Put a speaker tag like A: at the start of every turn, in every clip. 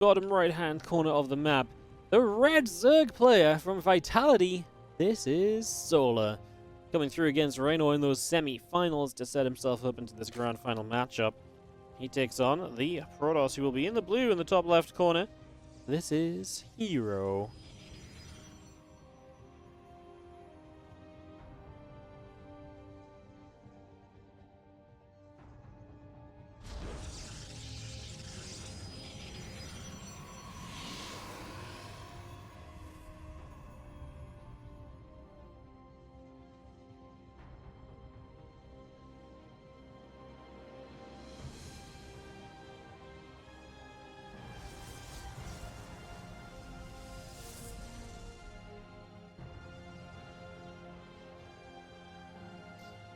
A: bottom right-hand corner of the map, the red Zerg player from Vitality. This is Solar, coming through against herO in those semi-finals to set himself up into this grand final matchup. He takes on the Protoss, who will be in the blue in the top left corner. This is herO.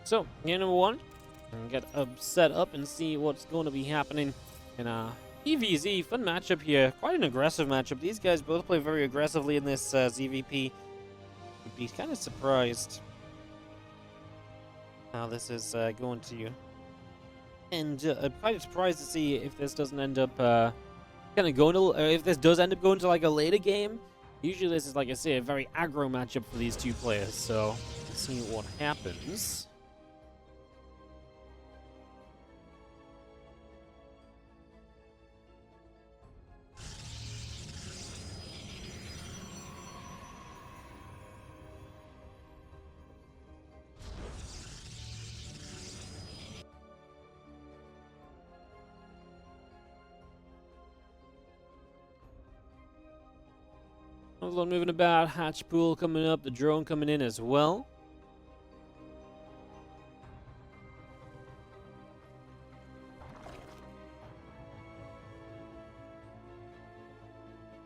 A: So, game number one, and get set up and see what's going to be happening in PvZ. Fun matchup here, quite an aggressive matchup. These guys both play very aggressively in this ZVP. Would be kind of surprised how this is going to end. I'm kind of surprised to see if this doesn't end up kind of going to, if this does end up going to like a later game. Usually this is, like I say, a very aggro matchup for these two players. So let's see what happens. A lot moving about, hatch pool coming up, the drone coming in as well.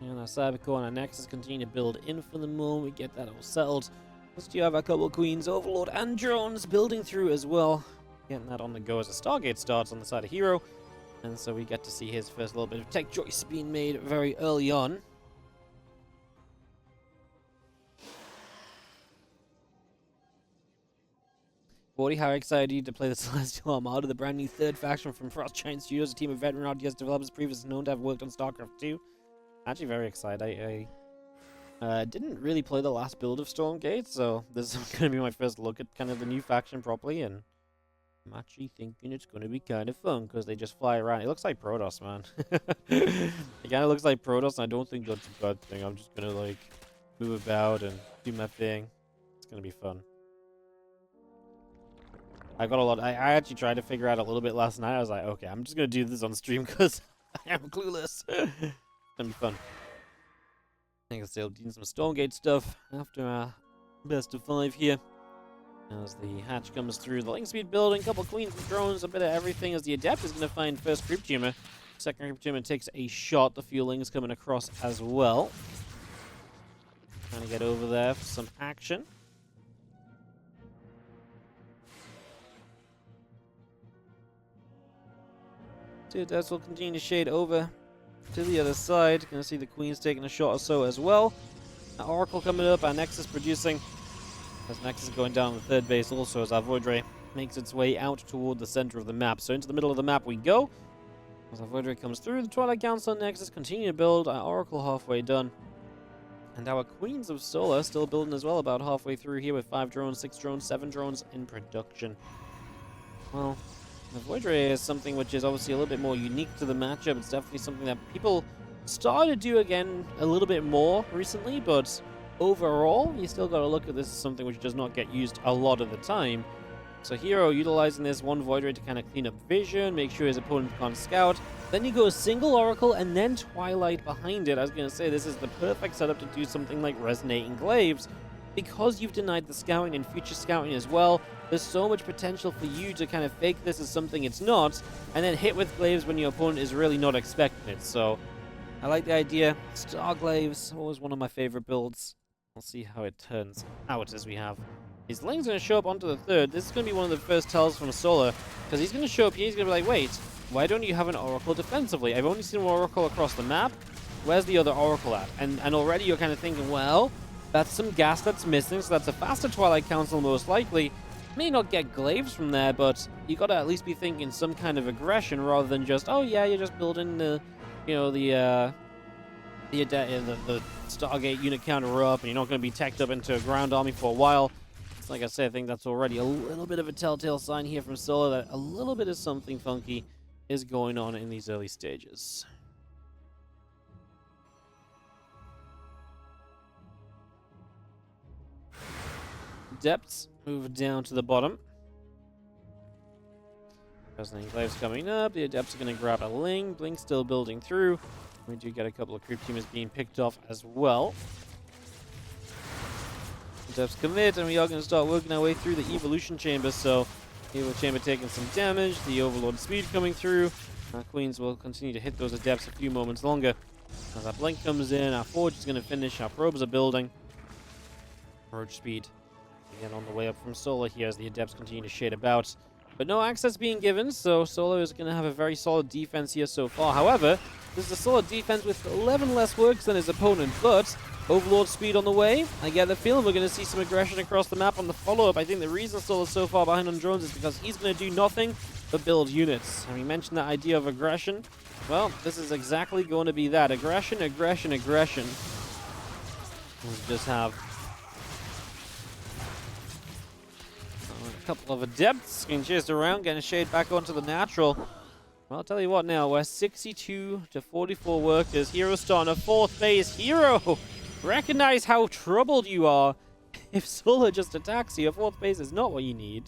A: And our Cybercore and our Nexus continue to build in for the moment. We get that all settled. Plus, you have a couple of Queens, Overlord, and drones building through as well. Getting that on the go as a Stargate starts on the side of herO. And so we get to see his first little bit of tech choice being made very early on. Wardy, how excited are you to play the Celestial Armada, the brand new third faction from Frost Giant Studios, a team of veteran RTS developers previously known to have worked on StarCraft 2? Actually very excited. I didn't really play the last build of Stormgate, so this is going to be my first look at kind of the new faction properly, and I'm actually thinking it's going to be kind of fun, because they just fly around. It looks like Protoss, man. It kind of looks like Protoss, and I don't think that's a bad thing. I'm just going to, like, move about and do my thing. It's going to be fun. I got a lot. I actually tried to figure out a little bit last night. I was like, okay, I'm just gonna do this on stream because I am clueless. It's gonna be fun. I think I'll still doing some Stormgate stuff after our best of 5 here. As the hatch comes through, the link speed building, couple queens and drones, a bit of everything. As the adept is gonna find first group tumor, second group tumor takes a shot. The fueling's coming across as well. Trying to get over there for some action. Dudes will continue to shade over to the other side. Gonna see the Queens taking a shot or so as well. Our Oracle coming up, our Nexus producing. As Nexus going down the third base also as our Void Ray makes its way out toward the center of the map. So into the middle of the map we go. As our Void Ray comes through, the Twilight Council and Nexus continue to build. Our Oracle halfway done. And our Queens of Solar still building as well, about halfway through here with 5 drones, 6 drones, 7 drones in production. Well, the Void Ray is something which is obviously a little bit more unique to the matchup. It's definitely something that people started to do again a little bit more recently, but overall, you still got to look at this as something which does not get used a lot of the time. So herO utilizing this one Void Ray to kind of clean up vision, make sure his opponent can't scout. Then you go a single Oracle and then Twilight behind it. I was going to say, this is the perfect setup to do something like Resonating Glaives, because you've denied the scouting and future scouting as well. There's so much potential for you to kind of fake this as something it's not, and then hit with Glaives when your opponent is really not expecting it. So, I like the idea. Star Glaives, always one of my favorite builds. We'll see how it turns out as we have. His Ling's going to show up onto the third. This is going to be one of the first tells from Solar, because he's going to show up here, he's going to be like, wait, why don't you have an Oracle defensively? I've only seen an Oracle across the map. Where's the other Oracle at? And already you're kind of thinking, well, that's some gas that's missing, so that's a faster Twilight Council most likely. May not get Glaives from there, but you got to at least be thinking some kind of aggression rather than just, oh yeah, you're just building the, you know, the the Stargate unit counter up, and you're not going to be teched up into a ground army for a while. So like I said, I think that's already a little bit of a telltale sign here from Solar that a little bit of something funky is going on in these early stages. Depths move down to the bottom. As the Enclave's coming up, the Adepts are going to grab a Ling. Blink's still building through. We do get a couple of creep teamers being picked off as well. Adepts commit, and we are going to start working our way through the Evolution Chamber. So, the Evo Chamber taking some damage, the Overlord speed coming through. Our Queens will continue to hit those Adepts a few moments longer. As our Blink comes in, our Forge is going to finish, our Probes are building. Roach speed again on the way up from Solar here as the Adepts continue to shade about. But no access being given, so Solar is going to have a very solid defense here so far. However, this is a solid defense with 11 less works than his opponent, but Overlord speed on the way. I get the feeling we're going to see some aggression across the map on the follow-up. I think the reason Solar's so far behind on drones is because he's going to do nothing but build units. And we mentioned that idea of aggression. Well, this is exactly going to be that. Aggression, aggression, aggression. We just have a couple of Adepts getting chased around, getting shade back onto the natural. Well, I'll tell you what now, we're 62 to 44 workers. herO starting a 4th base. herO, recognize how troubled you are. If Solar just attacks you, your 4th base is not what you need.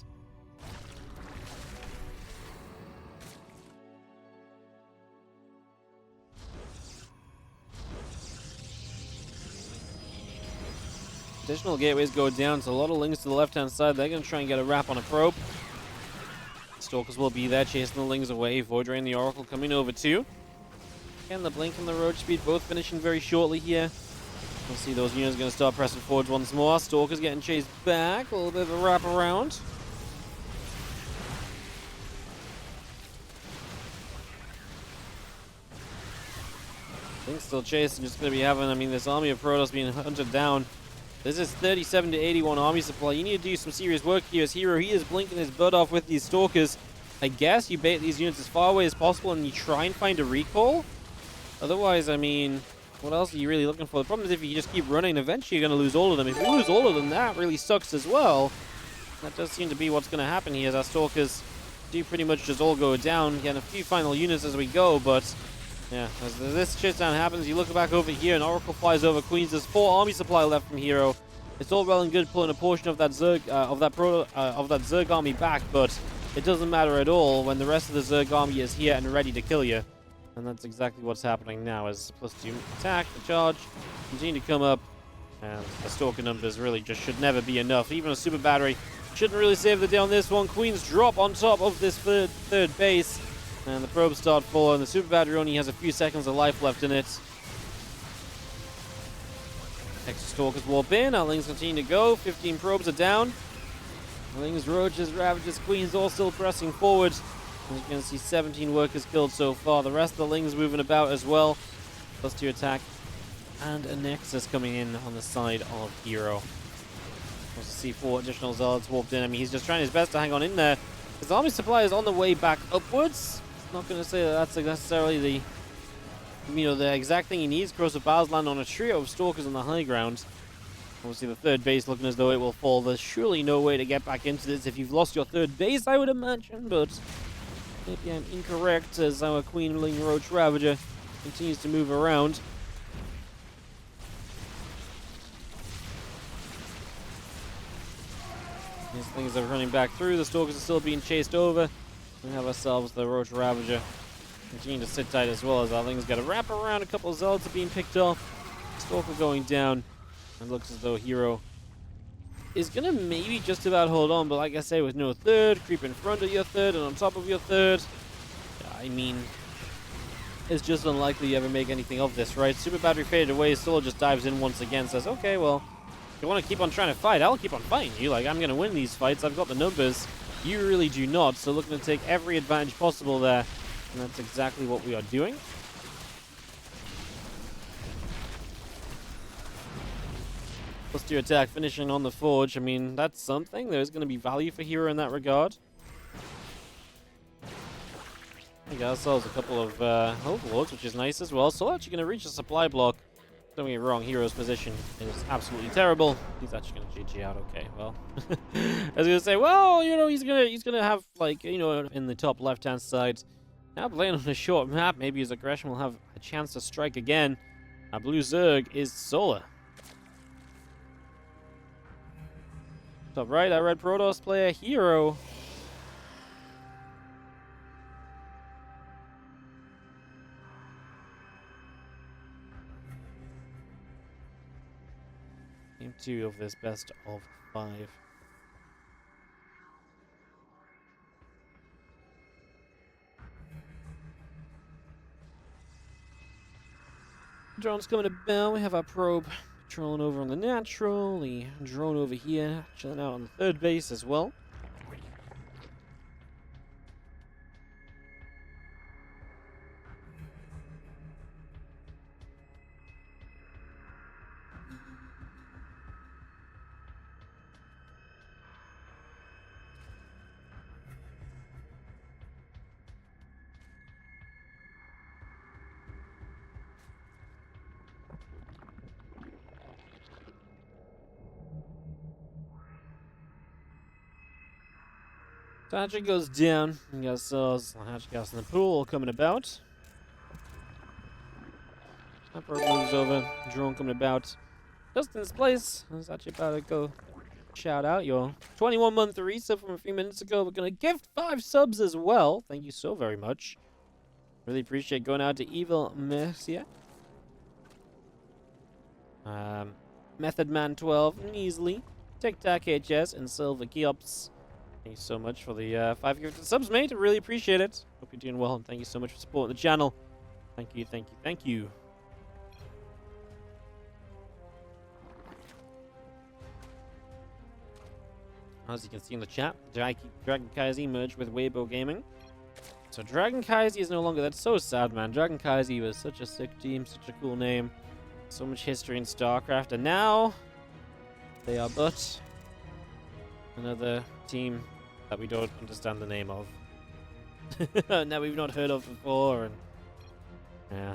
A: Additional gateways go down, so a lot of Lings to the left-hand side. They're going to try and get a wrap on a probe. Stalkers will be there, chasing the Lings away. Void Ray and the Oracle coming over too. Again, the Blink and the Roach speed both finishing very shortly here. We'll see those units going to start pressing forward once more. Stalkers getting chased back. A little bit of a wrap around. Blink's still chasing, just going to be having, I mean, this army of Protoss being hunted down. This is 37 to 81 army supply. You need to do some serious work here as herO. He is blinking his butt off with these Stalkers. I guess you bait these units as far away as possible and you try and find a recall. Otherwise, I mean, what else are you really looking for? The problem is if you just keep running, eventually you're going to lose all of them. If you lose all of them, that really sucks as well. That does seem to be what's going to happen here as our Stalkers do pretty much just all go down. Getting a few final units as we go, but yeah, as this shit down happens, you look back over here and Oracle flies over Queens. There's 4 army supply left from herO. It's all well and good pulling a portion of that Zerg Zerg army back, but it doesn't matter at all when the rest of the Zerg army is here and ready to kill you. And that's exactly what's happening now as +2 attack, the charge, continue to come up, and the Stalker numbers really just should never be enough. Even a super battery shouldn't really save the day on this one. Queens drop on top of this third base. And the probes start falling. The super battery only has a few seconds of life left in it. Extra Stalkers warp in. Our Lings continue to go. 15 probes are down. Lings, Roaches, Ravages, Queens all still pressing forward. As you can see, 17 workers killed so far. The rest of the Lings moving about as well. +2 attack. And a Nexus coming in on the side of herO. We'll see 4 additional Zealots warped in. I mean, he's just trying his best to hang on in there. His army supply is on the way back upwards. Not going to say that that's necessarily the exact thing he needs. Corrosive Bowels land on a trio of Stalkers on the high ground. Obviously the third base looking as though it will fall. There's surely no way to get back into this if you've lost your third base, I would imagine, but maybe I'm incorrect as our Queenling Roach Ravager continues to move around. These things are running back through. The Stalkers are still being chased over. We have ourselves the Roach Ravager continuing to sit tight as well as our Lings got a wrap around. A couple of Zealots are being picked off. Stalker going down. It looks as though herO is going to maybe just about hold on, but like I say, with no third, creep in front of your third and on top of your third. I mean, it's just unlikely you ever make anything of this, right? Super battery faded away. Solo just dives in once again, says, okay, well, if you want to keep on trying to fight, I'll keep on fighting you. Like, I'm going to win these fights. I've got the numbers. You really do not, so looking to take every advantage possible there, and that's exactly what we are doing. +2 attack finishing on the Forge. I mean, that's something. There's going to be value for herO in that regard. We got ourselves a couple of Overlords, which is nice as well. So actually going to reach a supply block Don't get me wrong, hero's position is absolutely terrible. He's actually gonna GG out. Okay, well, I was gonna say, well, you know, he's gonna have, like, you know, in the top left-hand side. Now playing on a short map, maybe his aggression will have a chance to strike again. Blue Zerg is solar. Top right, our red Protoss player herO. Game 2 of this best of 5. Drone's coming about. We have our probe patrolling over on the natural. The drone over here chilling out on the third base as well. So hatchery goes down. We got ourselves a hatch gas in the pool coming about. Emperor moves over. Drone coming about. Just in this place. I was actually about to go shout out your 21-month resub from a few minutes ago. We're going to gift 5 subs as well. Thank you so very much. Really appreciate going out to Evil Mercia. Method Man 12, Measly, Tic Tac HS, and Silver Geops. Thank you so much for the 5 gifted subs, mate. I really appreciate it. Hope you're doing well, and thank you so much for supporting the channel. Thank you, thank you, thank you. As you can see in the chat, Dragon Kaisi merged with Weibo Gaming. So Dragon Kaisi is no longer. That's so sad, man. Dragon Kaisi was such a sick team, such a cool name. So much history in StarCraft, and now they are but another team that we don't understand the name of. That we've not heard of before, and yeah.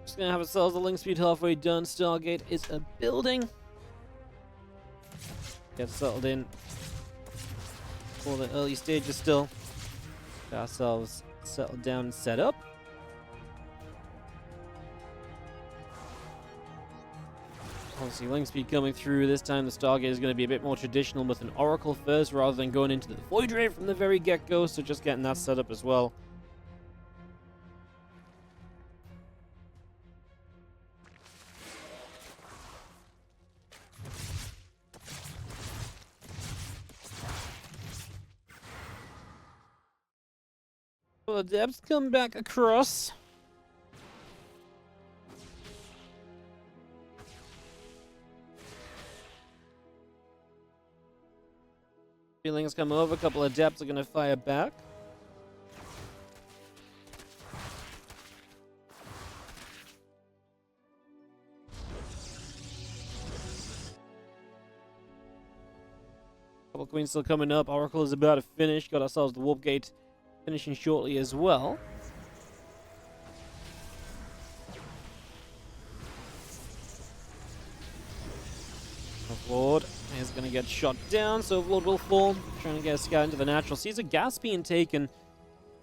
A: Just gonna have ourselves a link speed halfway done. Stargate is a building. Get settled in for the early stages still. Get ourselves settled down and set up. Obviously, link speed coming through. This time the Stargate is going to be a bit more traditional with an Oracle first rather than going into the Void Ray from the very get-go, so just getting that set up as well. Well, the depths come back across. Feelings come over, a couple of depths are going to fire back. Couple queens still coming up. Oracle is about to finish. Got ourselves the warp gate finishing shortly as well. Lord is going to get shot down, so Lord will fall. Trying to get a scout into the natural. Sees a gas being taken,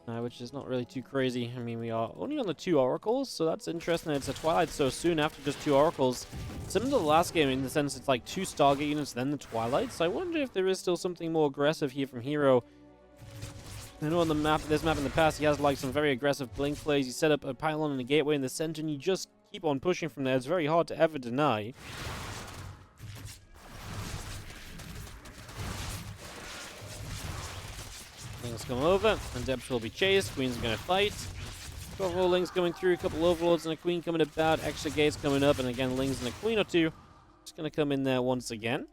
A: which is not really too crazy. I mean, we are only on the 2 oracles, so that's interesting. It's a Twilight so soon after just 2 oracles. Similar to the last game in the sense it's like 2 Stargate units, then the Twilight. So I wonder if there is still something more aggressive here from herO. I know on the map, this map in the past, he has like some very aggressive blink plays. He set up a pylon and a gateway in the center, and you just keep on pushing from there. It's very hard to ever deny. Things come over, and Depth will be chased. Queen's going to fight. 12 more Lings coming through, a couple Overlords and a Queen coming about. Extra gates coming up, and again, Lings and a Queen or 2. Just going to come in there once again.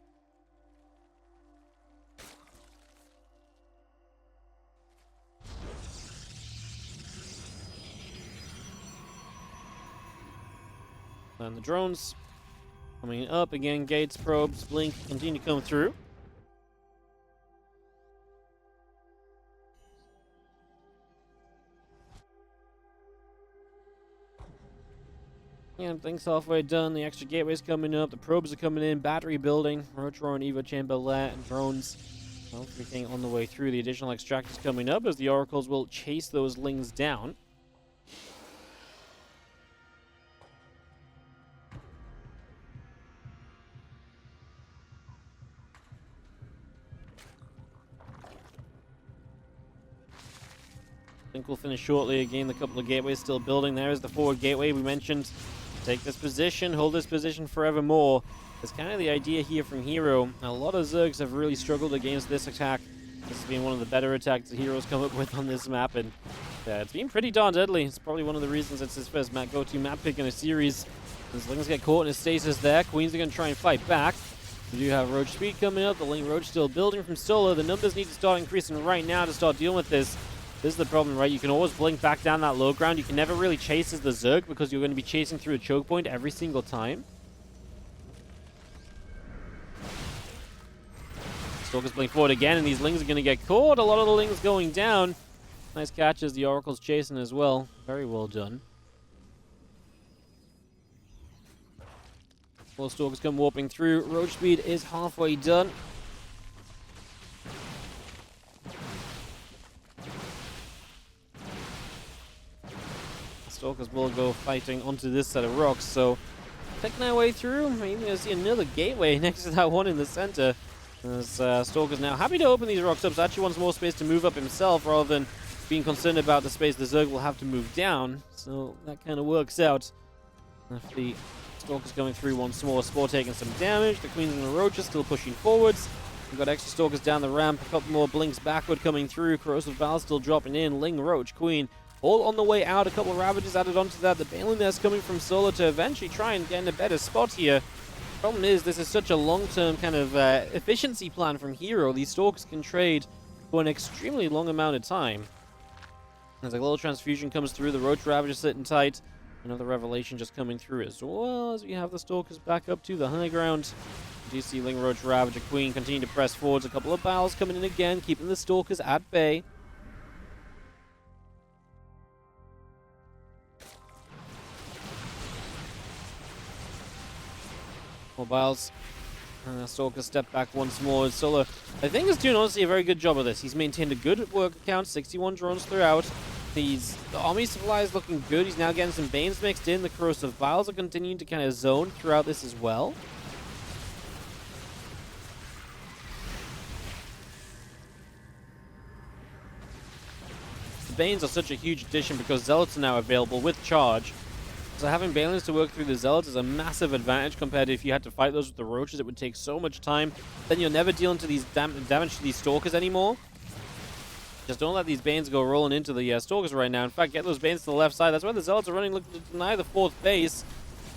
A: And the drones coming up again. Gates, probes, blink, continue to come through. And things halfway done. The extra gateways coming up. The probes are coming in. Battery building. Rotor and Evo chamber lair and drones. Everything on the way through. The additional extractors coming up as the oracles will chase those lings down. I think we'll finish shortly. Again, the couple of gateways still building. There is the forward gateway we mentioned. Take this position, hold this position forevermore. That's kind of the idea here from herO. A lot of Zergs have really struggled against this attack. This has been one of the better attacks that herO's come up with on this map, and it's been pretty darn deadly. It's probably one of the reasons it's his first go-to map pick in a series. As Lings get caught in a stasis there, Queens are going to try and fight back. We do have Roach speed coming up. The Ling Roach still building from solo. The numbers need to start increasing right now to start dealing with this. This is the problem, right? You can always blink back down that low ground. You can never really chase as the Zerg because you're going to be chasing through a choke point every single time. Stalkers blink forward again, and these Lings are going to get caught. A lot of the Lings going down. Nice catch as the Oracle's chasing as well. Very well done. More Stalkers come warping through. Roach speed is halfway done. Stalkers will go fighting onto this set of rocks, so taking our way through. Maybe you'll see another gateway next to that one in the center. As Stalker's now happy to open these rocks up, so actually wants more space to move up himself rather than being concerned about the space the Zerg will have to move down. So that kind of works out. If the Stalker's going through once more, Spore taking some damage. The Queens and the Roaches still pushing forwards. We've got extra Stalkers down the ramp, a couple more blinks backward coming through. Corrosive Valve still dropping in. Ling, Roach, Queen. All on the way out, a couple of Ravages added onto that. The Baneling Nest coming from solo to eventually try and get in a better spot here. Problem is, this is such a long-term kind of efficiency plan from herO. These Stalkers can trade for an extremely long amount of time. As a little transfusion comes through, the Roach Ravager sitting tight. Another Revelation just coming through as well as we have the Stalkers back up to the high ground. You do see Ling, Roach, Ravager, Queen continue to press forwards. A couple of battles coming in again, keeping the Stalkers at bay. Mobiles. Stalker step back once more. Solo, I think, is doing honestly a very good job of this. He's maintained a good work count, 61 drones throughout. The army supply is looking good. He's now getting some Banes mixed in. The Corrosive Vials are continuing to kind of zone throughout this as well. The Banes are such a huge addition because Zealots are now available with charge. So having Banelings to work through the Zealots is a massive advantage compared to if you had to fight those with the Roaches. It would take so much time. Then you're never dealing to these damage to these Stalkers anymore. Just don't let these Banes go rolling into the Stalkers right now. In fact, get those Banes to the left side. That's why the Zealots are running, looking to deny the fourth base.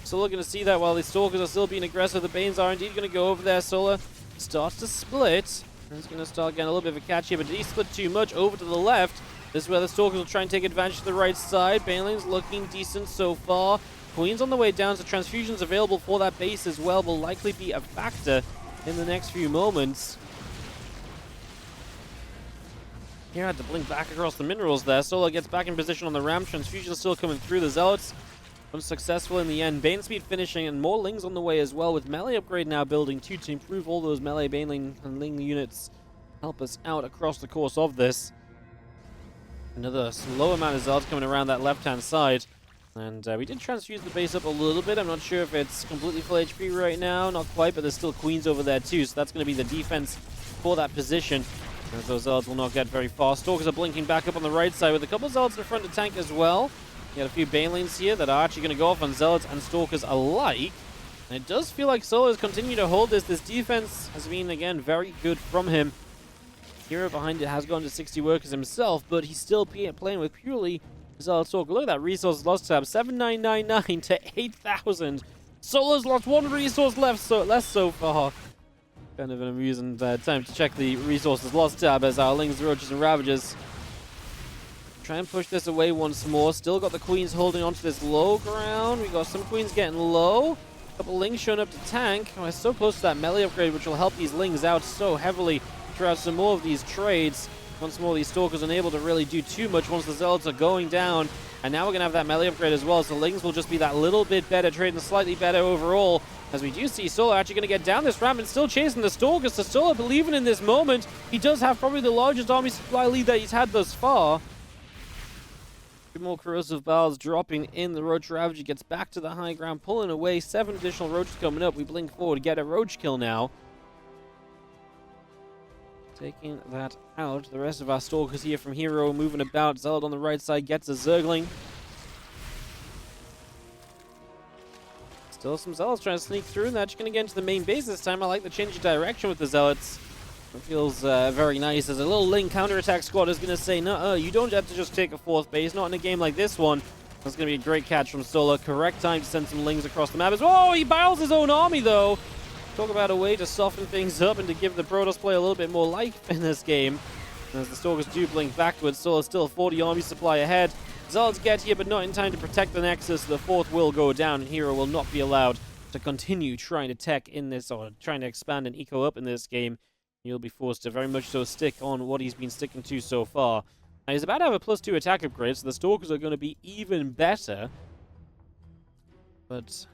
A: So looking to see that while the Stalkers are still being aggressive, the Banes are indeed going to go over there. Solar starts to split. He's going to start getting a little bit of a catch here, but did he split too much over to the left? This is where the Stalkers will try and take advantage to the right side. Banelings looking decent so far. Queen's on the way down, so transfusions available for that base as well will likely be a factor in the next few moments. Here, had to blink back across the minerals there. Solar gets back in position on the ramp. Transfusion still coming through. The Zealots unsuccessful in the end. Bane speed finishing, and more Lings on the way as well, with melee upgrade now building too to improve all those melee Baneling and Ling units. Help us out across the course of this. Another slow amount of Zealots coming around that left-hand side. And we did transfuse the base up a little bit. I'm not sure if it's completely full HP right now. Not quite, but there's still Queens over there too. So that's going to be the defense for that position. As those Zealots will not get very far. Stalkers are blinking back up on the right side with a couple of Zealots in front to tank as well. You got a few Banelings here that are actually going to go off on Zealots and Stalkers alike. And it does feel like Solo is continuing to hold this. This defense has been, again, very good from him. herO behind it has gone to 60 workers himself, but he's still playing with purely Zealot Stalker. Look at that resources lost tab, 7999 to 8,000. Solo's lost one resource left, so far. Kind of an amusing time to check the resources lost tab as our Lings, Roaches, and Ravagers Try and push this away once more. Still got the queens holding onto this low ground. We got some queens getting low. A couple lings showing up to tank. We're so close to that melee upgrade, which will help these lings out so heavily throughout some more of these trades. Once more, these stalkers unable to really do too much once the zealots are going down. And now we're going to have that melee upgrade as well, so lings will just be that little bit better, trading slightly better overall. As we do see Solar actually going to get down this ramp and still chasing the stalkers. So Solar believing in this moment. He does have probably the largest army supply lead that he's had thus far. Two more corrosive balls dropping in. The Roach Ravager gets back to the high ground, pulling away. 7 additional roaches coming up. We blink forward to get a roach kill now. Taking that out. The rest of our stalkers here from herO moving about. Zealot on the right side gets a Zergling. Still some Zealots trying to sneak through, and they're actually going to get into the main base this time. I like the change of direction with the Zealots. It feels very nice. As a little Link counterattack squad is going to say, no, you don't have to just take a 4th base, not in a game like this one. That's going to be a great catch from Solar. Correct time to send some Lings across the map as well. Oh, he battles his own army, though. Talk about a way to soften things up and to give the Protoss play a little bit more life in this game. As the Stalkers do blink backwards, Solar's still 40 army supply ahead. Zealots get here, but not in time to protect the Nexus. The 4th will go down, and herO will not be allowed to continue trying to tech in this, or trying to expand and eco up in this game. He'll be forced to very much so stick on what he's been sticking to so far. Now, he's about to have a +2 attack upgrade, so the Stalkers are going to be even better. But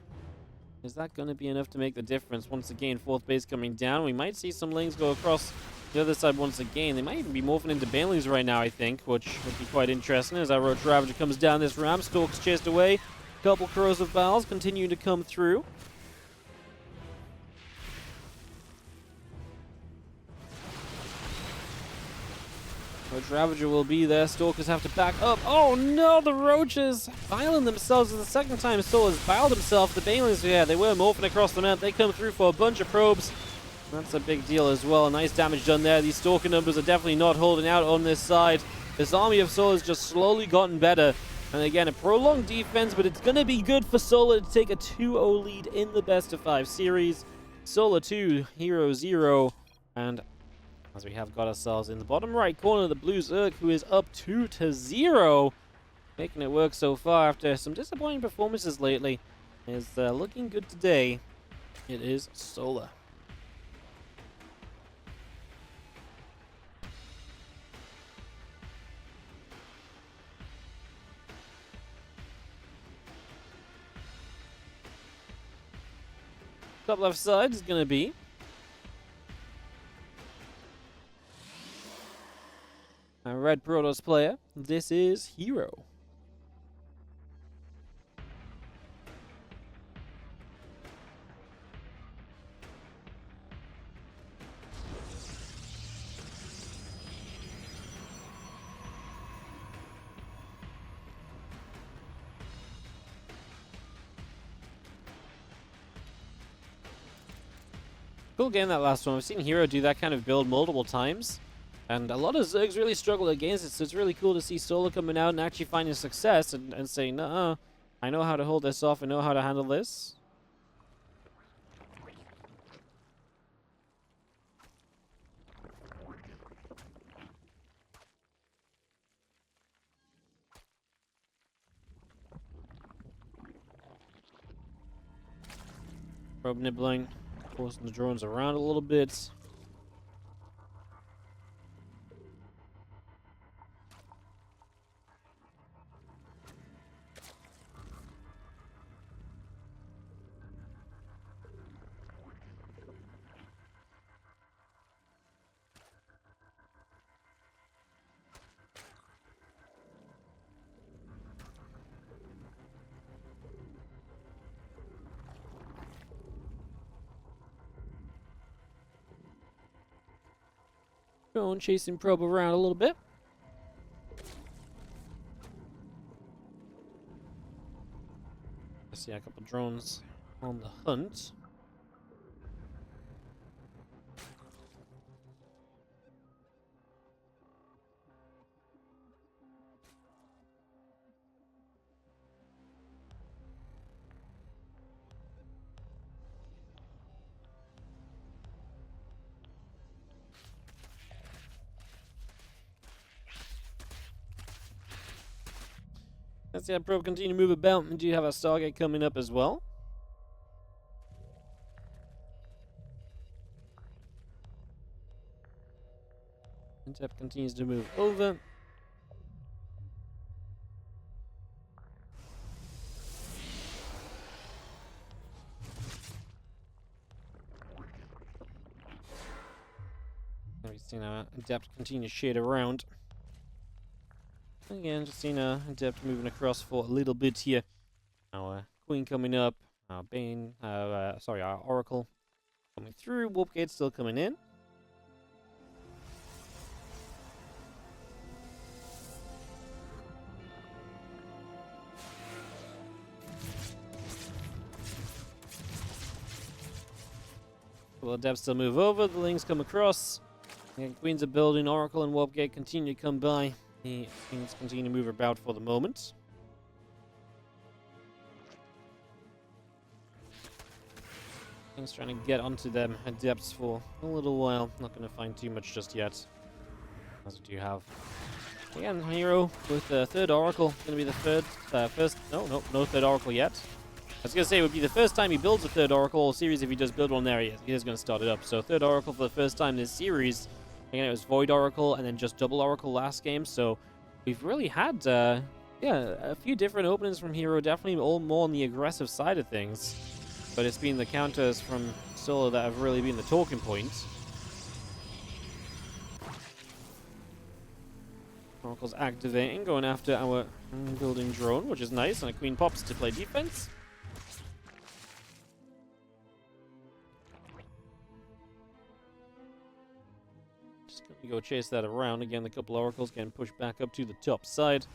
A: is that going to be enough to make the difference? Once again, 4th base coming down. We might see some Lings go across the other side once again. They might even be morphing into Banelings right now, I think, which would be quite interesting. As our Roach Ravager comes down this ramp, Stalkers chased away. Couple corrosive balls continuing to come through. Roach Ravager will be there. Stalkers have to back up. Oh no, the Roaches biling themselves. The second time Solar's biled himself. The Banelings, yeah, they were morphing across the map. They come through for a bunch of probes. That's a big deal as well. Nice damage done there. These Stalker numbers are definitely not holding out on this side. This army of Solar's just slowly gotten better. And again, a prolonged defense, but it's going to be good for Solar to take a 2-0 lead in the best-of-5 series. Solar 2, herO 0, and as we have got ourselves in the bottom right corner, the blue Zerg, who is up 2-0. Making it work so far after some disappointing performances lately. Is looking good today. It is Solar. Top left side is going to be a red Protoss player. This is herO. Cool game, that last one. I've seen herO do that kind of build multiple times, and a lot of Zergs really struggle against it, so it's really cool to see Solar coming out and actually finding success and saying, "Nuh-uh, I know how to hold this off, I know how to handle this." Probe nibbling. Forcing the drones around a little bit. Drone chasing probe around a little bit. I see a couple drones on the hunt. Let's see how Probe continue to move about. We do have a Stargate coming up as well. Intep continues to move over. We've seen Adept continue to shade around. Again, just seen Adept moving across for a little bit here. Our Queen coming up. Our Bane, our Oracle coming through. Warpgate still coming in. Well, Adepts still move over. The Lings come across. Again, Queens are building. Oracle and Warpgate continue to come by. The Queens continue to move about for the moment. Things trying to get onto them Adepts for a little while. Not going to find too much just yet. As we do have again herO with the third Oracle. Going to be the no third Oracle yet. I was going to say it would be the first time he builds a third Oracle all series. If he does build one there, he is going to start it up. So third Oracle for the first time this series. Again, it was Void Oracle and then just double Oracle last game. So we've really had a few different openings from herO. Definitely all more on the aggressive side of things. But it's been the counters from solo that have really been the talking points. Oracle's activating, going after our building drone, which is nice. And a Queen pops to play defense. Just gonna go chase that around. Again, the couple Oracles getting pushed back up to the top side.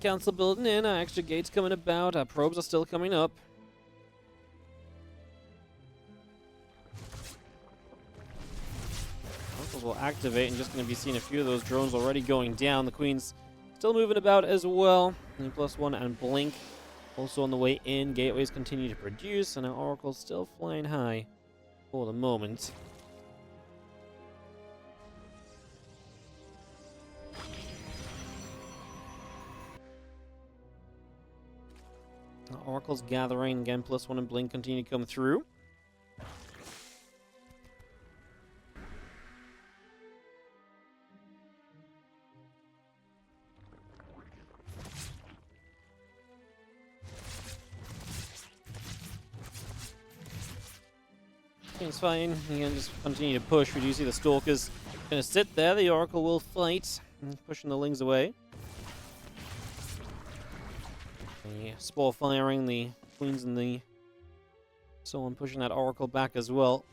A: Council building in, extra gates coming about, our probes are still coming up. Oracles will activate and just going to be seeing a few of those drones already going down. The Queen's still moving about as well. +1 and Blink also on the way in. Gateways continue to produce, and our Oracle's still flying high for the moment. Oracle's gathering again, +1 and Blink continue to come through. It's fine. Again, just continue to push. We do see the Stalkers gonna sit there. The Oracle will fight, pushing the Lings away. The Spore firing, the Queens and the so on pushing that Oracle back as well.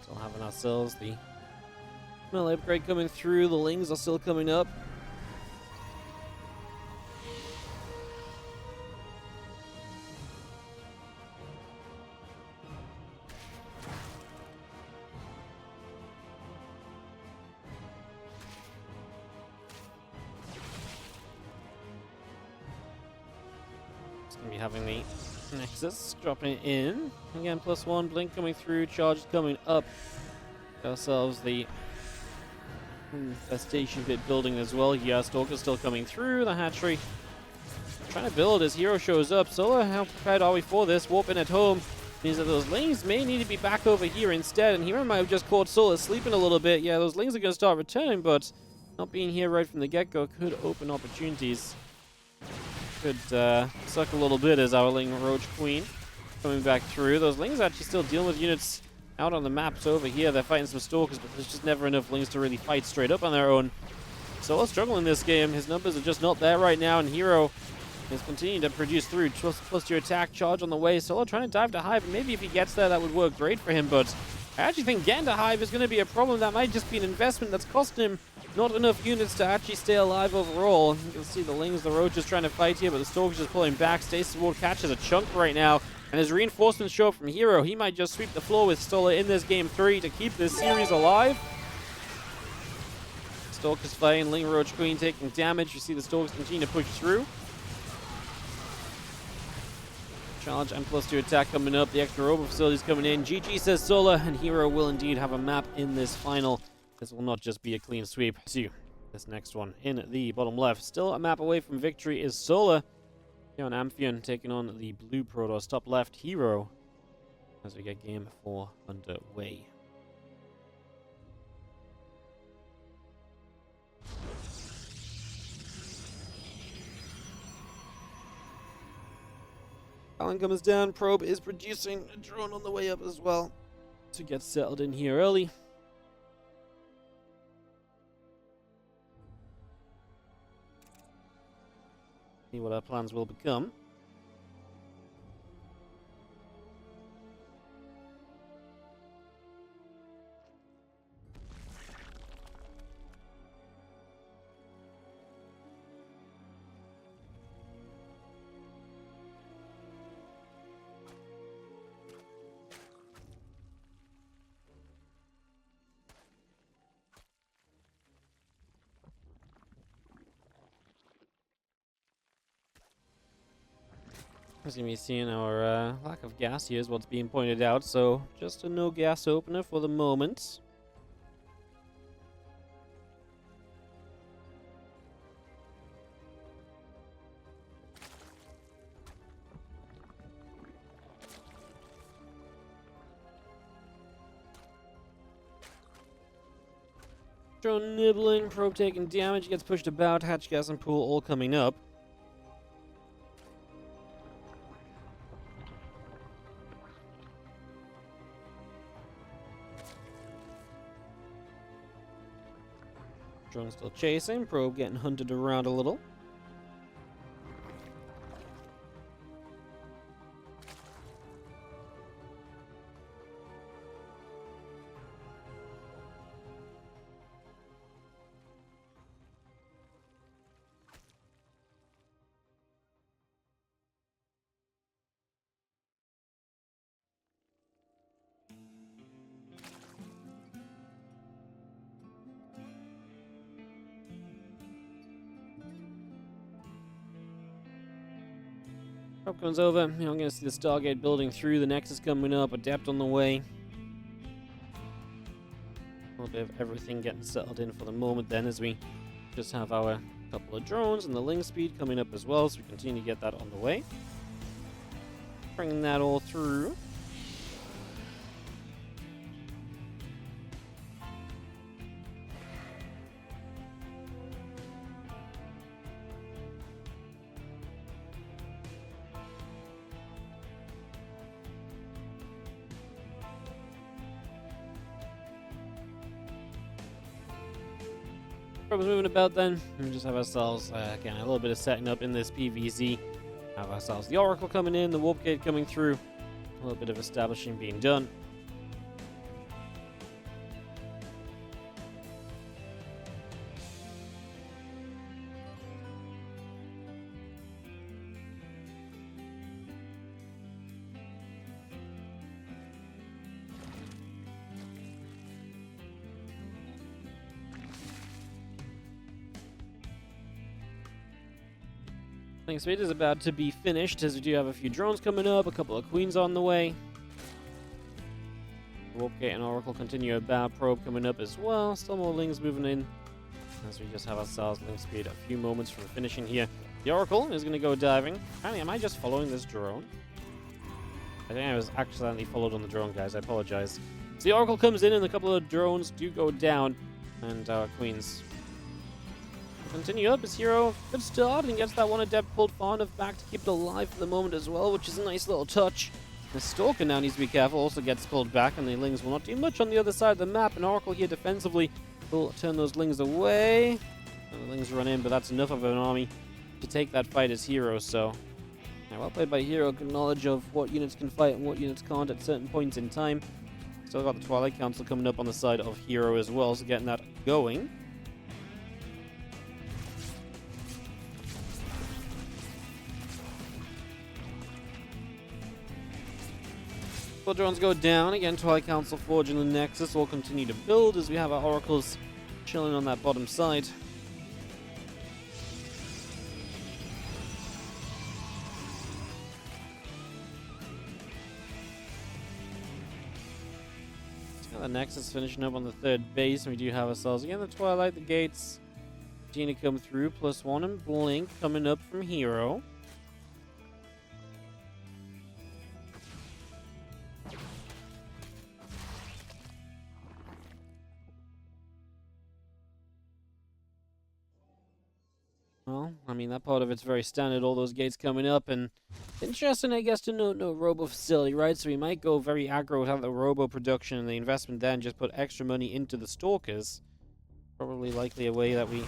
A: Still having ourselves the melee upgrade coming through. The Lings are still coming up. Be having the Nexus dropping in. Again, +1, Blink coming through, Charge coming up. Got ourselves the Infestation bit building as well. Yeah, Stalker's still coming through. The hatchery trying to build as herO shows up. Solo, how prepared are we for this? Warp in at home means that those Lings may need to be back over here instead. And herO might have just caught Solo sleeping a little bit. Yeah, those Lings are going to start returning, but not being here right from the get-go could open opportunities. Could suck a little bit as our Ling Roach Queen coming back through. Those Lings actually still dealing with units out on the maps over here. They're fighting some Stalkers, but there's just never enough Lings to really fight straight up on their own. Solo struggling this game. His numbers are just not there right now, and herO is continuing to produce through. Plus your attack charge on the way. Solo trying to dive to Hive, and maybe if he gets there, that would work great for him, but I actually think getting to Hive is going to be a problem. That might just be an investment that's costing him not enough units to actually stay alive overall. You can see the Lings, the Roaches trying to fight here, but the Stalker's just pulling back. Stasis Ward catches a chunk right now. And as reinforcements show up from herO, he might just sweep the floor with Stola in this game 3 to keep this series alive. Stalker's fighting, Ling Roach Queen taking damage. You see the Stalkers continue to push through. Challenge and +2 attack coming up. The extra robo facilities coming in. GG says Sola, and herO will indeed have a map in this final. This will not just be a clean sweep. See this next one in the bottom left. Still a map away from victory is Sola. Here on Amphion taking on the blue Protoss. Top left, herO. As we get game 4 underway. Allen comes down. Probe is producing a drone on the way up as well to get settled in here early. See what our plans will become. As you can be seeing, our lack of gas here is what's being pointed out, so just a no gas opener for the moment. Drone nibbling, probe taking damage, gets pushed about, hatch gas and pool all coming up. Drone still chasing, probe getting hunted around a little. Probe comes over. I'm going to see the Stargate building through. The Nexus coming up. Adept on the way. A little bit of everything getting settled in for the moment then, as we just have our couple of drones and the Ling speed coming up as well. So we continue to get that on the way. Bringing that all through. Probe's moving about then. We just have ourselves, again, a little bit of setting up in this PvZ. Have ourselves the Oracle coming in, the Warp Gate coming through. A little bit of establishing being done. Ling speed is about to be finished, as we do have a few drones coming up, a couple of queens on the way. Warp Gate and Oracle continue about. Probe coming up as well. Still more Lings moving in, as we just have ourselves Ling speed a few moments from finishing here. The Oracle is going to go diving. Apparently, am I just following this drone? I think I was accidentally followed on the drone, guys. I apologize. So the Oracle comes in, and a couple of drones do go down, and our queens continue up as herO. Good start, and gets that one Adept pulled far enough back to keep it alive for the moment as well, which is a nice little touch. The Stalker now needs to be careful, also gets pulled back, and the Lings will not do much on the other side of the map. And Oracle here defensively will turn those Lings away. And the Lings run in, but that's enough of an army to take that fight as herO. So, yeah, well played by herO. Good knowledge of what units can fight and what units can't at certain points in time. Still got the Twilight Council coming up on the side of herO as well, so getting that going. Squadrons go down. Again, Twilight Council Forge and the Nexus will continue to build as we have our Oracles chilling on that bottom side. The Nexus finishing up on the third base, and we do have ourselves again the Twilight, the Gates, Gina come through, +1 and Blink coming up from herO. Well, I mean, that part of it's very standard, all those gates coming up, and interesting, I guess, to note no robo facility, right? So we might go very aggro without the robo production and the investment then, just put extra money into the Stalkers. Probably likely a way that we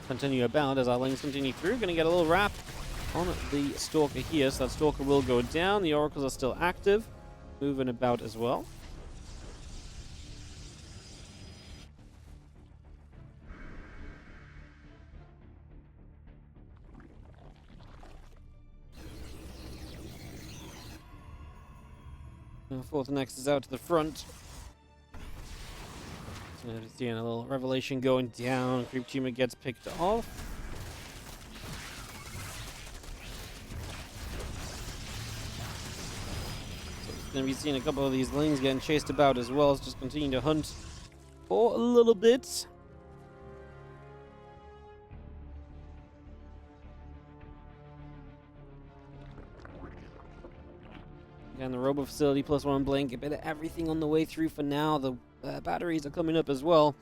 A: continue about as our lanes continue through. Going to get a little wrap on the Stalker here, so that Stalker will go down. The Oracles are still active, moving about as well. Fourth Nexus out to the front. So seeing a little Revelation going down. Creep Tumor gets picked off. So it's going to be seeing a couple of these lanes getting chased about as well. It's just continuing to hunt for a little bit. Again, the Robo Facility +1 Blink, a bit of everything on the way through for now. The batteries are coming up as well.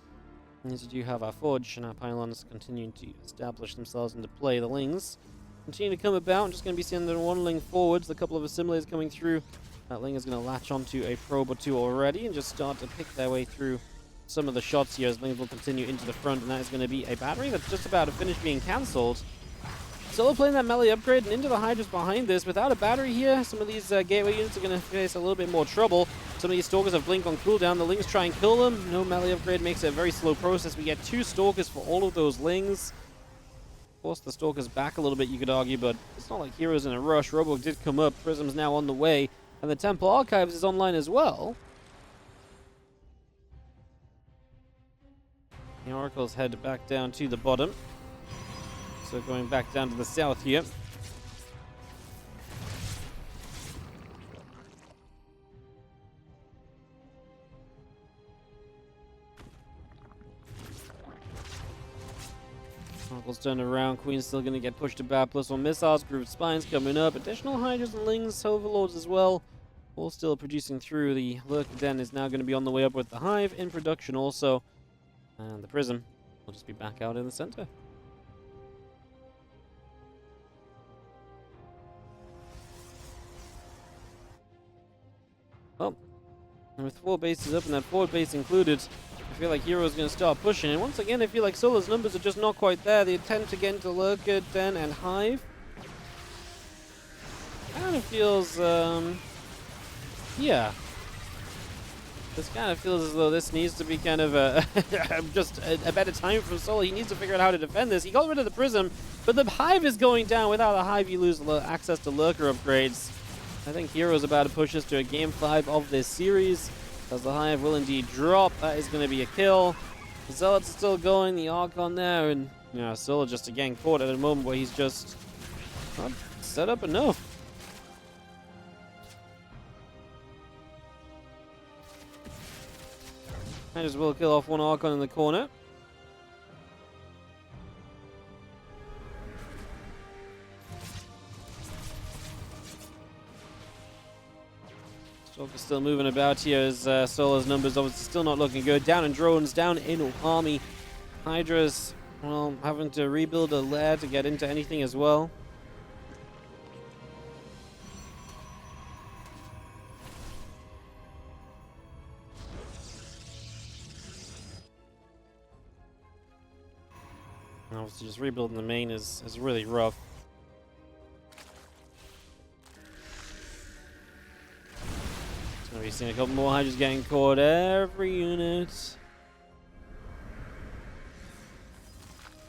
A: And as we do have our Forge and our Pylons continuing to establish themselves into play. The Lings continue to come about. I'm just going to be sending one Ling forwards. A couple of assimilators coming through. That Ling is going to latch onto a probe or two already and just start to pick their way through some of the shots here as Lings will continue into the front. And that is going to be a battery that's just about to finish being cancelled. Solo playing that melee upgrade and into the Hydras behind this. Without a battery here, some of these gateway units are going to face a little bit more trouble. Some of these Stalkers have Blink on cooldown. The Lings try and kill them. No melee upgrade makes it a very slow process. We get 2 Stalkers for all of those Lings. Force the Stalkers back a little bit, you could argue, but it's not like heroes in a rush. Robo did come up. Prism's now on the way. And the Temple Archives is online as well. The Oracles head back down to the bottom. So going back down to the south here. Oracle's turned around. Queen's still going to get pushed about. +1 missiles. Grooved Spines coming up. Additional Hydras and Lings. Overlords as well. All still producing through. The Lurker Den is now going to be on the way up with the Hive in production also. And the Prism will just be back out in the center. Well, and with 4 bases up and that forward base included, I feel like hero's going to start pushing. And once again, I feel like Solo's numbers are just not quite there. The attempt to get into Lurker, Den, and Hive kind of feels, yeah. This kind of feels as though this needs to be kind of just a better time from Solo. He needs to figure out how to defend this. He got rid of the Prism, but the Hive is going down. Without a Hive, you lose access to Lurker upgrades. I think hero's about to push us to a Game 5 of this series, as the Hive will indeed drop. That is going to be a kill. The Zealot's still going, the Archon there, and Solo just again caught at a moment where he's just not set up enough. I just will kill off one Archon in the corner. Stalker's still moving about here as Solo's numbers obviously still not looking good. Down in drones, down in army. Hydras, well, having to rebuild a lair to get into anything as well. And obviously just rebuilding the main is really rough. We've seen a couple more Hydras getting caught every unit.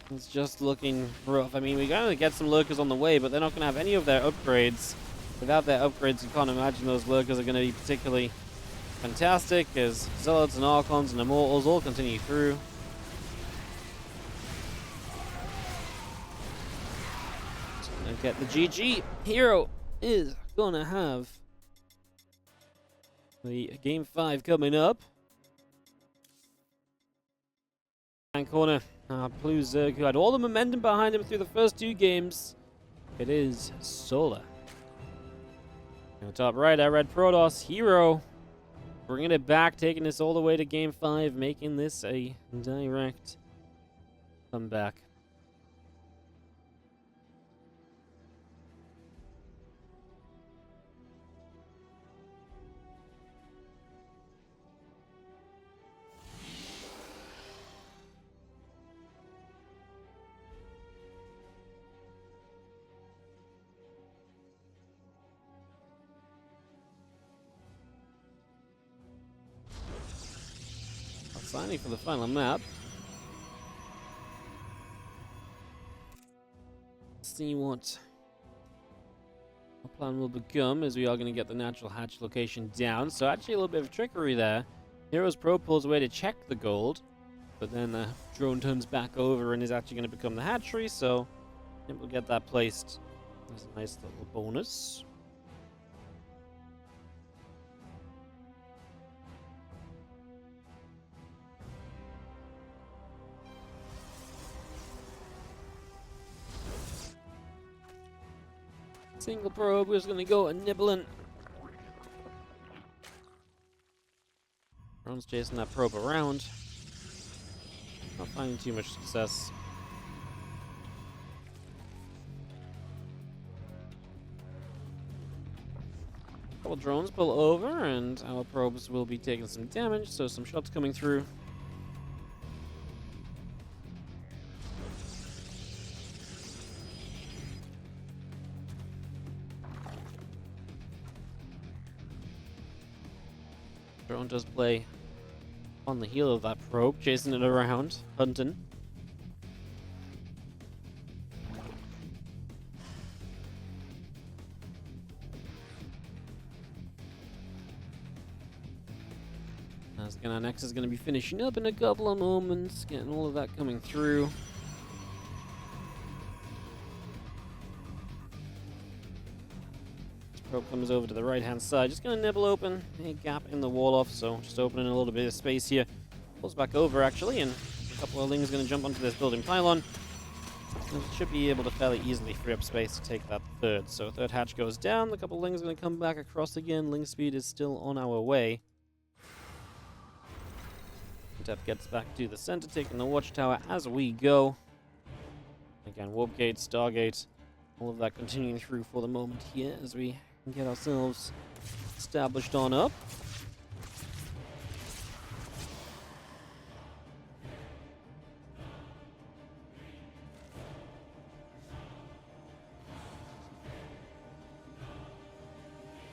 A: It's just looking rough. I mean, we're going to get some Lurkers on the way, but they're not going to have any of their upgrades. Without their upgrades, you can't imagine those lurkers are going to be particularly fantastic, as Zealots and Archons and Immortals all continue through. Just gonna get the GG. herO is gonna have the Game 5 coming up. And corner, Blue Zerg, who had all the momentum behind him through the first 2 games. It is Solar. On the top right, I read Protoss, herO. Bringing it back, taking this all the way to Game 5, making this a direct comeback. Signing for the final map. Let's see what our plan will become, as we are going to get the natural hatch location down. So actually a little bit of trickery there. herO's probe pulls away to check the gold, but then the drone turns back over and is actually going to become the hatchery, so I think we'll get that placed as a nice little bonus. Single probe is going to go and nibbling. Drone's chasing that probe around. Not finding too much success. Couple drones pull over, and our probes will be taking some damage, so some shots coming through. Drone does play on the heel of that probe, chasing it around, hunting. As again, our Nexus is going to be finishing up in a couple of moments, getting all of that coming through. Probe comes over to the right-hand side. Just going to nibble open a gap in the wall off, so just opening a little bit of space here. Pulls back over, actually, and a couple of Lings going to jump onto this building pylon. And should be able to fairly easily free up space to take that third. So third hatch goes down. A couple of Lings going to come back across again. Ling speed is still on our way. Dep gets back to the center, taking the watchtower as we go. Again, warp gate, stargate, all of that continuing through for the moment here as we get ourselves established on up.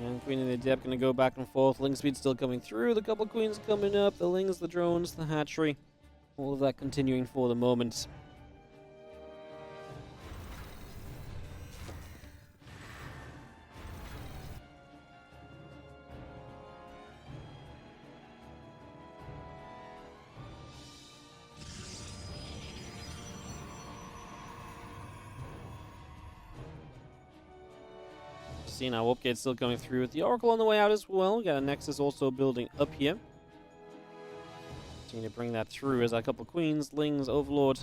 A: And Queen and the Dep gonna go back and forth. Ling speed still coming through. The couple queens coming up. The Lings, the drones, the hatchery. All of that continuing for the moment. Seeing our warp gate still coming through with the Oracle on the way out as well. We got a Nexus also building up here. Continue to bring that through as our couple queens, Lings, Overlord,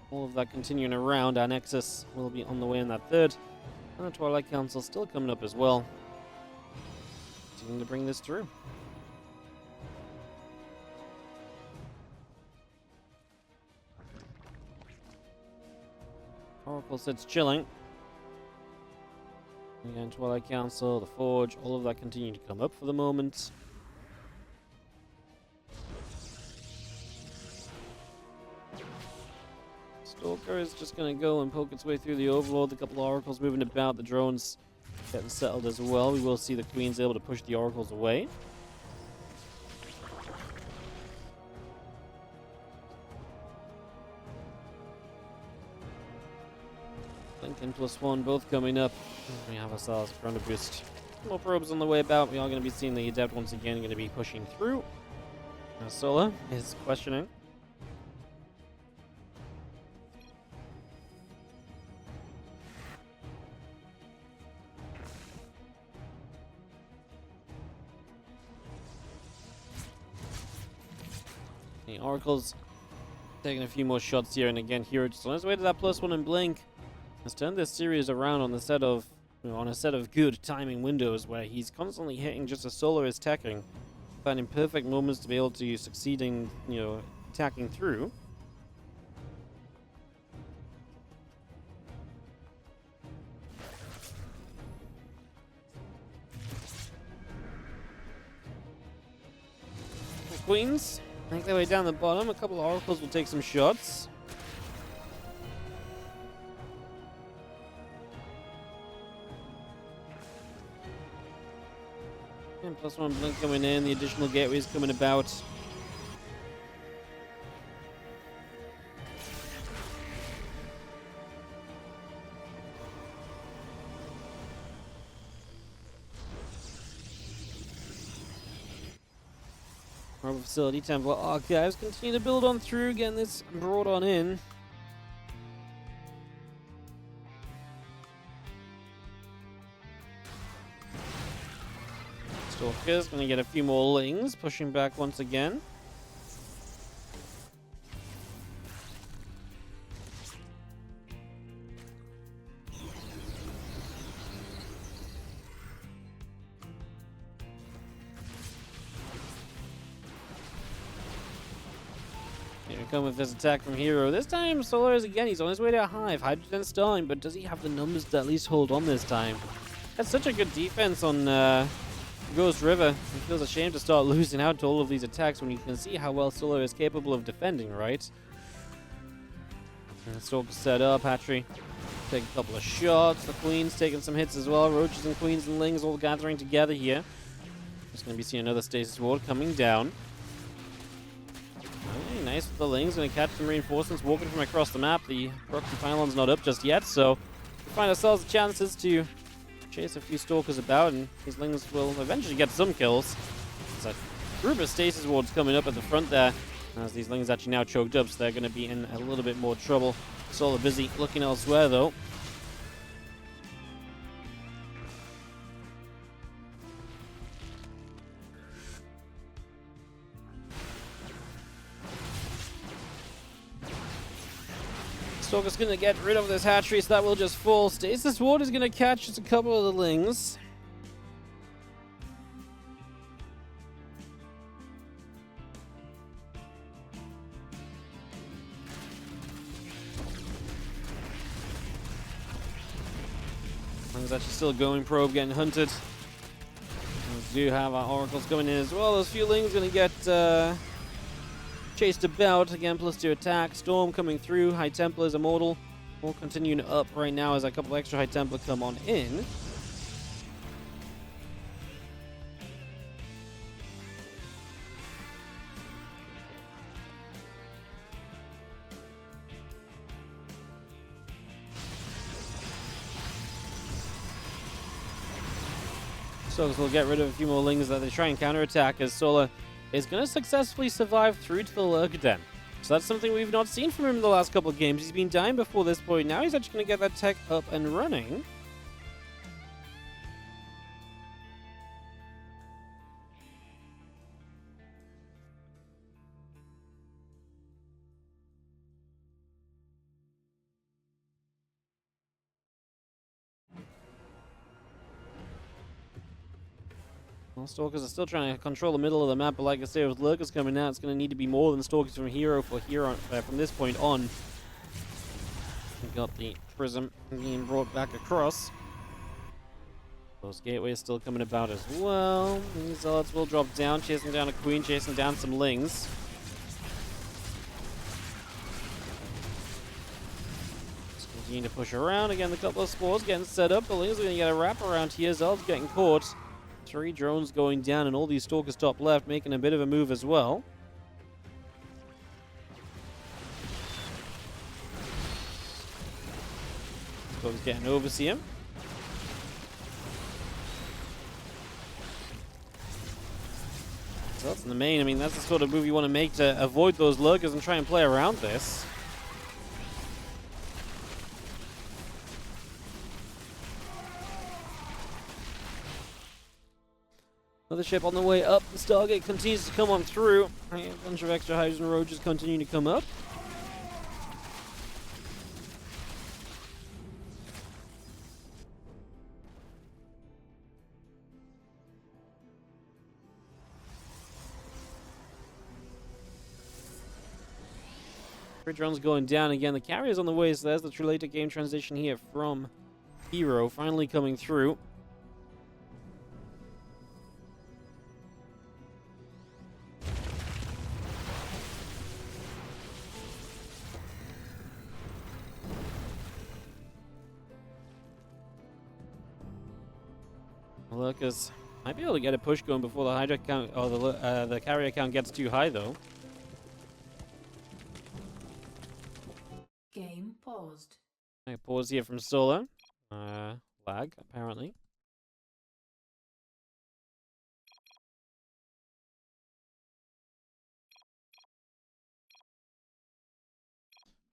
A: all of that continuing around. Our Nexus will be on the way in that third. And the Twilight Council still coming up as well. Continuing to bring this through. Oracle sits chilling. Again, Twilight Council, the Forge, all of that continue to come up for the moment. Stalker is just going to go and poke its way through the Overlord. The couple of Oracles moving about, the drones getting settled as well. We will see the Queens able to push the Oracles away. Lincoln +1 both coming up. We have ourselves a Chrono Boost. More probes on the way about. We are going to be seeing the Adept once again, going to be pushing through. Now Sola is questioning. The Oracle's taking a few more shots here, and again, herO just on his way to that +1 and Blink. Has turned this series around on the set of, on a set of good timing windows where he's constantly hitting just as Solar is attacking, finding perfect moments to be able to succeed in, attacking through. The Queens make their way down the bottom. A couple of Oracles will take some shots. And +1 Blink coming in, the additional gateways coming about. Harbor Facility, Temple Archives continue to build on through, getting this brought on in. Stalker's going to get a few more lings, pushing back once again. Here we come with this attack from herO. This time, Solar is again, he's on his way to a hive. Hydrogen stalling, but does he have the numbers to at least hold on this time? That's such a good defense on Ghost River. It feels ashamed to start losing out to all of these attacks when you can see how well Solar is capable of defending, right? And Stalker set up, Hatchery take a couple of shots, the Queen's taking some hits as well, Roaches and Queens and Lings all gathering together here. Just going to be seeing another Stasis Ward coming down. Okay, nice with the Lings, going to catch some reinforcements walking from across the map. The Proxy Pylon's not up just yet, so we find ourselves the chances to chase a few Stalkers about, and these Lings will eventually get some kills. There's a group of Stasis Wards coming up at the front there, as these Lings actually now choked up, so they're going to be in a little bit more trouble. Solar busy looking elsewhere, though. Stalker's going to get rid of this hatchery, so that will just fall. Stasis Ward is going to catch just a couple of the Lings. Lings actually still going, probe getting hunted. We do have our Oracles coming in as well. Those few Lings going to get chased about, again, +2 attack. Storm coming through. High Templar is immortal. All continuing up right now as a couple extra High Templar come on in. Stalkers will get rid of a few more Lings that they try and counterattack, as Solar is going to successfully survive through to the Lurker Den. So that's something we've not seen from him in the last couple of games. He's been dying before this point. Now he's actually going to get that tech up and running. Well, Stalkers are still trying to control the middle of the map, but like I say, with Lurkers coming out, it's going to need to be more than Stalkers from herO for here from this point on. We've got the Prism being brought back across. Those gateways still coming about as well. These Zealots will drop down, chasing down a Queen, chasing down some Lings. Just continue to push around. Again, the couple of spores getting set up. The Lings are going to get a wrap around here. Zealots getting caught. 3 drones going down, and all these Stalkers top left making a bit of a move as well. So he's getting overseer. So that's the main. I mean, that's the sort of move you want to make to avoid those lurkers and try and play around this. Another ship on the way up. The Stargate continues to come on through. A bunch of extra hydrogen roaches continue to come up. Drone's going down again. The carrier's on the way, so there's the true later game transition here from herO finally coming through. Lurkers might be able to get a push going before the Hydra count or the carrier count gets too high, though.
B: Game paused.
A: I pause here from Solar. Lag, apparently.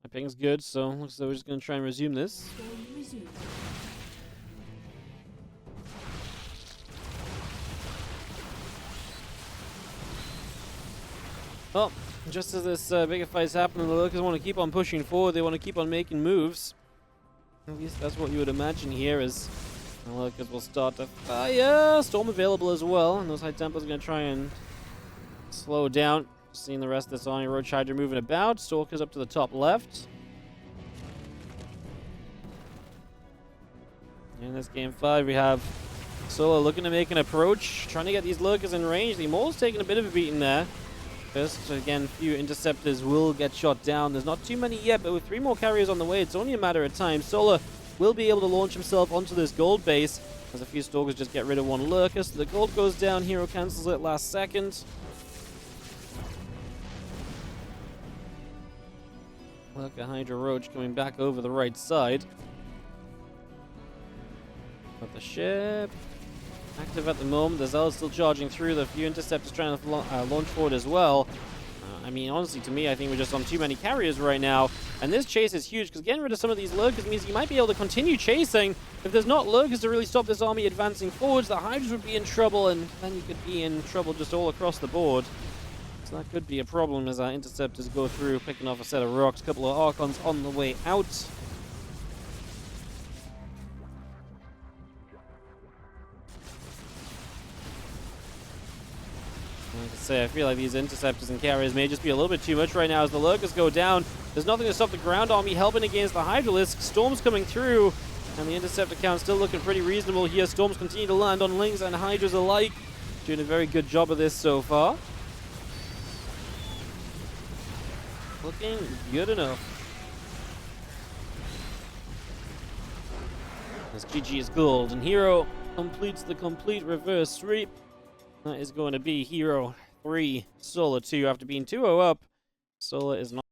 A: My ping's good, so looks like we're just going to try and resume this. Well, just as this bigger fight's happening, the Lurkers want to keep on pushing forward. They want to keep on making moves. At least that's what you would imagine here, is the Lurkers will start to fire. Storm available as well, and those High Templars are going to try and slow down. Seeing the rest of this army, Roach Hydra moving about. Stalkers up to the top left. In this game 5, we have Solo looking to make an approach, trying to get these Lurkers in range. The Maul's taking a bit of a beating there. First, again, a few interceptors will get shot down. There's not too many yet, but with 3 more carriers on the way, it's only a matter of time. Solar will be able to launch himself onto this gold base, as a few Stalkers just get rid of one Lurker. So the gold goes down, herO cancels it last second. Lurker Hydra Roach coming back over the right side. Got the ship active at the moment. The Zealot's still charging through. The few interceptors trying to launch forward as well. I mean, honestly, to me, I think we're just on too many carriers right now. And this chase is huge, because getting rid of some of these Lurkers means you might be able to continue chasing. If there's not Lurkers to really stop this army advancing forwards, the Hydras would be in trouble, and then you could be in trouble just all across the board. So that could be a problem as our interceptors go through, picking off a set of rocks. A couple of Archons on the way out. Like I say, I feel like these interceptors and carriers may just be a little bit too much right now as the Lurkers go down. There's nothing to stop the ground army helping against the Hydralisk. Storms coming through, and the interceptor count still looking pretty reasonable here. Storms continue to land on Lings and Hydras alike. Doing a very good job of this so far. Looking good enough. As GG is gold, and herO completes the complete reverse sweep. That is going to be herO 3, Solar 2. After being 2-0 up, Solar is not